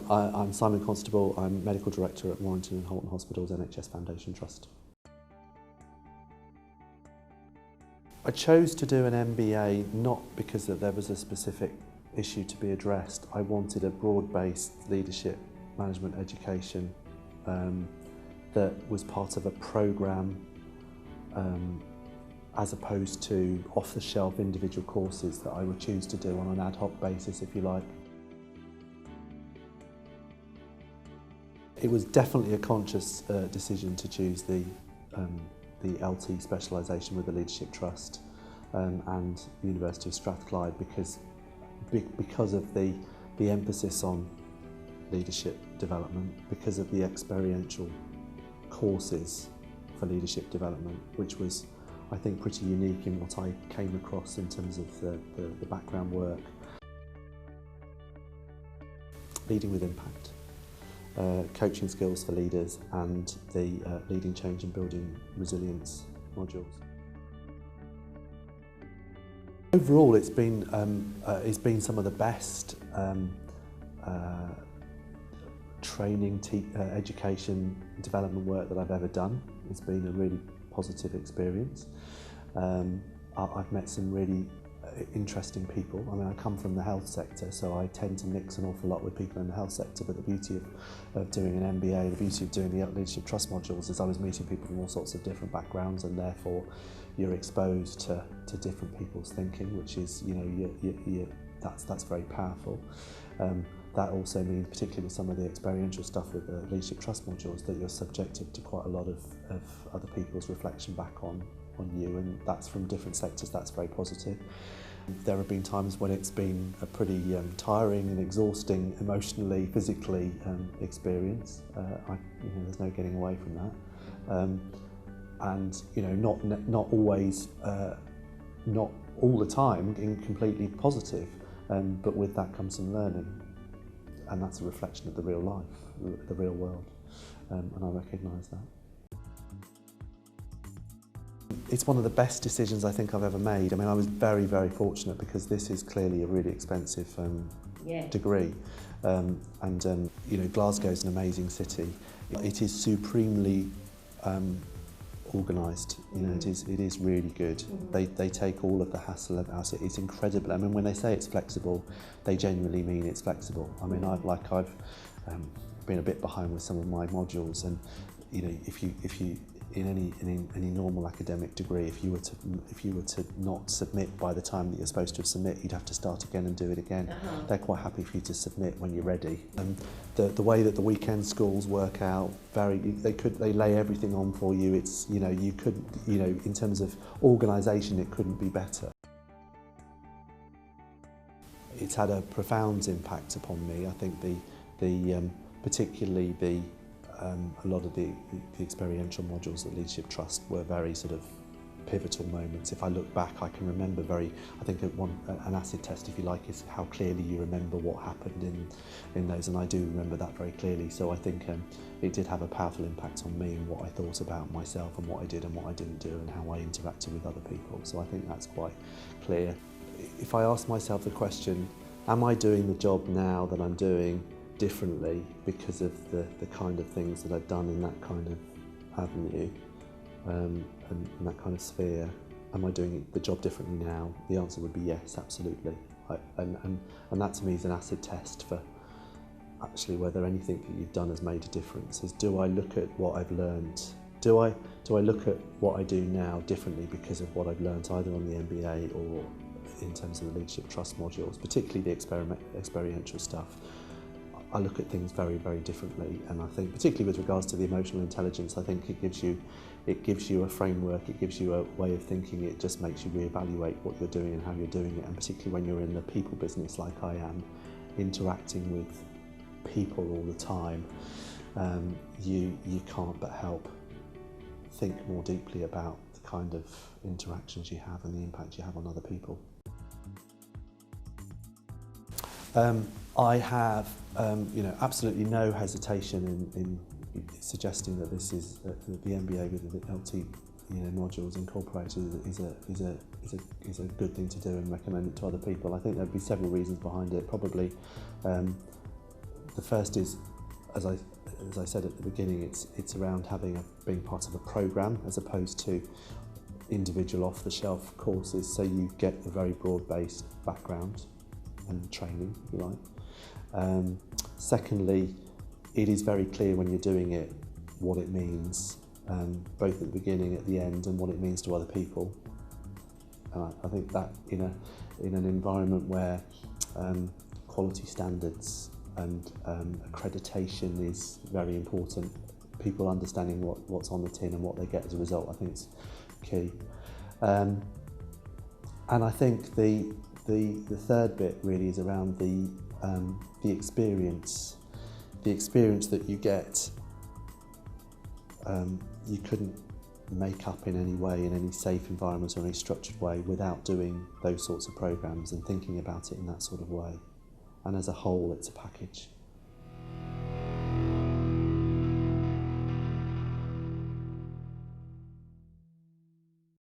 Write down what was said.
I'm Simon Constable. I'm Medical Director at Warrington and Halton Hospital's NHS Foundation Trust. I chose to do an MBA not because there was a specific issue to be addressed. I wanted a broad-based leadership management education that was part of a programme as opposed to off-the-shelf individual courses that I would choose to do on an ad hoc basis, if you like. It was definitely a conscious decision to choose the LT specialisation with the Leadership Trust and the University of Strathclyde because of the emphasis on leadership development, because of the experiential courses for leadership development, which was, I think, pretty unique in what I came across in terms of the background work. Leading with impact. Coaching skills for leaders and the leading change and building resilience modules. Overall, it's been some of the best training, education, development work that I've ever done. It's been a really positive experience. I've met some really interesting people. I mean, I come from the health sector, so I tend to mix an awful lot with people in the health sector, but the beauty of doing an MBA, the beauty of doing the Leadership Trust modules is I was meeting people from all sorts of different backgrounds, and therefore you're exposed to different people's thinking, which is, you know, that's very powerful. That also means, particularly with some of the experiential stuff with the Leadership Trust modules, that you're subjected to quite a lot of other people's reflection back on you, and that's from different sectors. That's very positive. There have been times when it's been a pretty tiring and exhausting emotionally, physically experience. There's no getting away from that. And you know, not always, not all the time completely positive, but with that comes some learning, and that's a reflection of the real life, the real world, and I recognise that. It's one of the best decisions I think I've ever made. I mean, I was very, very fortunate because this is clearly a really expensive degree. You know, Glasgow's an amazing city. It is supremely organised. You know, it is really good. They take all of the hassle out of it. It's incredible. I mean, when they say it's flexible, they genuinely mean it's flexible. I mean, I've been a bit behind with some of my modules, and you know, if you in any normal academic degree, if you were to not submit by the time that you're supposed to submit, you'd have to start again and do it again. They're quite happy for you to submit when you're ready. And the way that the weekend schools work out, they lay everything on for you. It's, you know, in terms of organisation, it couldn't be better. It's had a profound impact upon me. I think particularly a lot of the experiential modules at Leadership Trust were very sort of pivotal moments. If I look back, I can remember I think an acid test, if you like, is how clearly you remember what happened in those, and I do remember that very clearly. So I think it did have a powerful impact on me and what I thought about myself and what I did and what I didn't do and how I interacted with other people. So I think that's quite clear. If I ask myself the question, am I doing the job now that I'm doing differently because of the kind of things that I've done in that kind of avenue and that kind of sphere? Am I doing the job differently now? The answer would be yes, absolutely. And that to me is an acid test for actually whether anything that you've done has made a difference. Is, do I look at what I've learned? Do I look at what I do now differently because of what I've learned either on the MBA or in terms of the Leadership Trust modules, particularly the experiential stuff? I look at things very, very differently, and I think particularly with regards to the emotional intelligence, I think it gives you a framework, it gives you a way of thinking, it just makes you reevaluate what you're doing and how you're doing it, and particularly when you're in the people business like I am, interacting with people all the time, you can't but help think more deeply about the kind of interactions you have and the impact you have on other people. I have, absolutely no hesitation in suggesting that this is the MBA with the LT, modules incorporated is a good thing to do and recommend it to other people. I think there'd be several reasons behind it. Probably The first is, as I said at the beginning, it's around being part of a programme as opposed to individual off-the-shelf courses, so you get a very broad-based background and training, if you like. Secondly, it is very clear when you're doing it what it means, both at the beginning, at the end, and what it means to other people. And I think that in an environment where quality standards and accreditation is very important, people understanding what's on the tin and what they get as a result, I think it's key. And I think the third bit really is around the experience that you get. You couldn't make up in any way, in any safe environment or any structured way, without doing those sorts of programs and thinking about it in that sort of way. And as a whole, it's a package.